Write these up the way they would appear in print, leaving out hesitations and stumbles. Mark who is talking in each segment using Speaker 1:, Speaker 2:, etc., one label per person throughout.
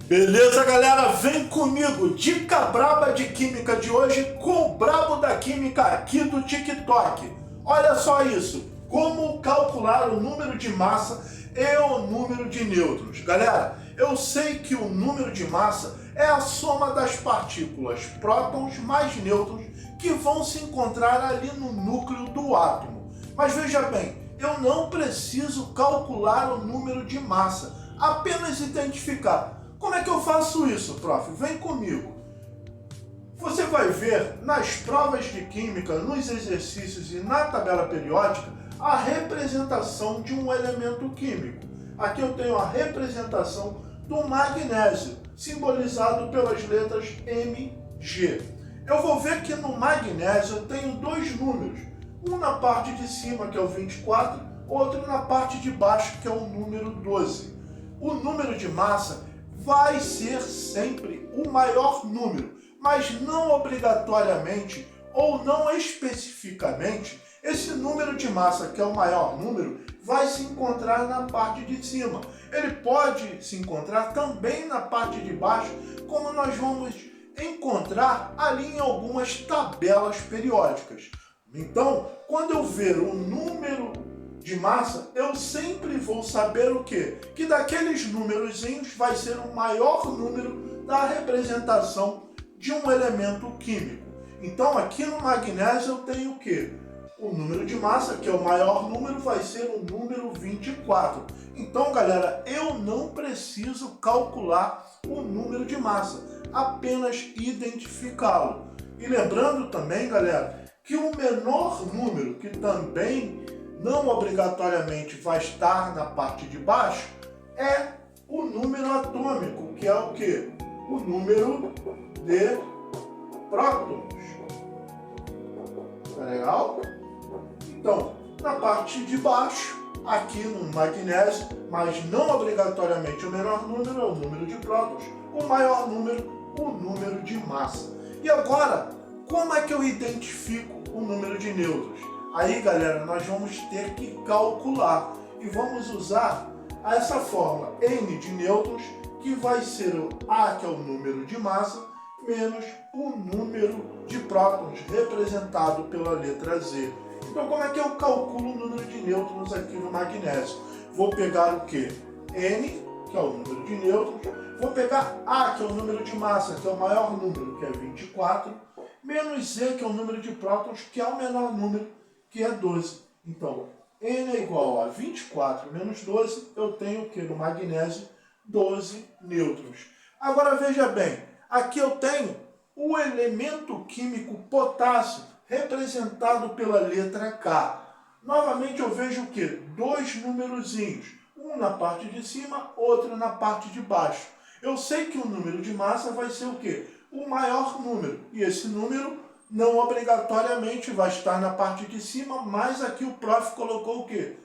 Speaker 1: Beleza, galera? Vem comigo! Dica braba de química de hoje com o brabo da química aqui do TikTok. Olha só isso! Como calcular o número de massa e o número de nêutrons. Galera, eu sei que o número de massa é a soma das partículas prótons mais nêutrons que vão se encontrar ali no núcleo do átomo. Mas veja bem, eu não preciso calcular o número de massa, apenas identificar. Como é que eu faço isso, prof? Vem comigo. Você vai ver nas provas de química, nos exercícios e na tabela periódica a representação de um elemento químico. Aqui eu tenho a representação do magnésio, simbolizado pelas letras Mg. Eu vou ver que no magnésio eu tenho dois números, um na parte de cima, que é o 24, outro na parte de baixo, que é o número 12. O número de massa vai ser sempre o maior número, mas não obrigatoriamente ou não especificamente esse número de massa, que é o maior número, vai se encontrar na parte de cima. Ele pode se encontrar também na parte de baixo, como nós vamos encontrar ali em algumas tabelas periódicas. Então, quando eu ver o número de massa, eu sempre vou saber o quê? Que daqueles númerozinhos vai ser o maior número da representação de um elemento químico. Então aqui no magnésio eu tenho o quê? O número de massa, que é o maior número, vai ser o número 24. Então, galera, eu não preciso calcular o número de massa, apenas identificá-lo. E lembrando também, galera, que o menor número, que também não obrigatoriamente vai estar na parte de baixo, é o número atômico, que é o quê? O número de prótons. Tá legal? Então, na parte de baixo, aqui no magnésio, mas não obrigatoriamente o menor número é o número de prótons, o maior número, o número de massa. E agora, como é que eu identifico o número de nêutrons? Aí, galera, nós vamos ter que calcular e vamos usar essa fórmula N de nêutrons, que vai ser o A, que é o número de massa, menos o número de prótons, representado pela letra Z. Então, como é que eu calculo o número de nêutrons aqui no magnésio? Vou pegar o quê? N, que é o número de nêutrons, vou pegar A, que é o número de massa, que é o maior número, que é 24, menos Z, que é o número de prótons, que é o menor número, que é 12. Então, N é igual a 24 menos 12, eu tenho o que no magnésio? 12 nêutrons. Agora veja bem, aqui eu tenho o elemento químico potássio, representado pela letra K. Novamente eu vejo o que? Dois numerozinhos, um na parte de cima, outro na parte de baixo. Eu sei que o número de massa vai ser o que? O maior número, e esse número não obrigatoriamente vai estar na parte de cima, mas aqui o prof colocou o quê?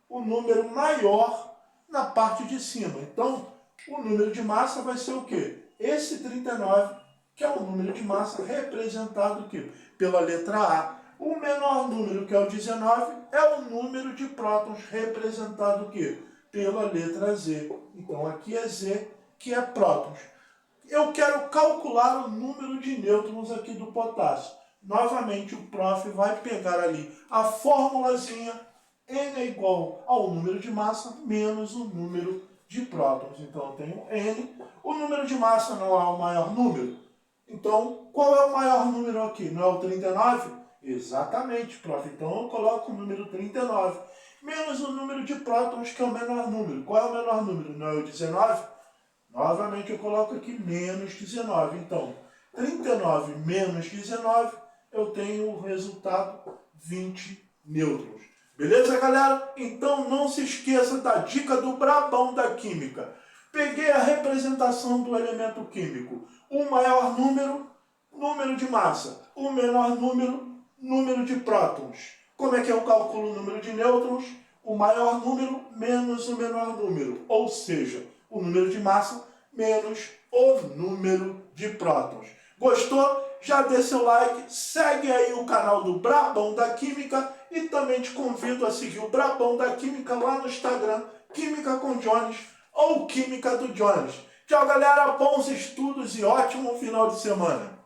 Speaker 1: O número maior na parte de cima. Então, o número de massa vai ser o quê? Esse 39, que é o número de massa representado o quê? Pela letra A. O menor número, que é o 19, é o número de prótons representado o quê? Pela letra Z. Então, aqui é Z, que é prótons. Eu quero calcular o número de nêutrons aqui do potássio. Novamente, o prof vai pegar ali a formulazinha N é igual ao número de massa menos o número de prótons. Então, eu tenho N. O número de massa não é o maior número. Então, qual é o maior número aqui? Não é o 39? Exatamente, prof. Então, eu coloco o número 39. Menos o número de prótons, que é o menor número. Qual é o menor número? Não é o 19? Novamente eu coloco aqui menos 19. Então, 39 menos 19, eu tenho o resultado 20 nêutrons. Beleza, galera? Então não se esqueça da dica do brabão da química. Peguei a representação do elemento químico. O maior número, número de massa. O menor número, número de prótons. Como é que eu calculo o número de nêutrons? O maior número menos o menor número. Ou seja, o número de massa menos o número de prótons. Gostou? Já dê seu like, segue aí o canal do Brabão da Química e também te convido a seguir o Brabão da Química lá no Instagram, Química com Jones ou Química do Jones. Tchau, galera. Bons estudos e ótimo final de semana.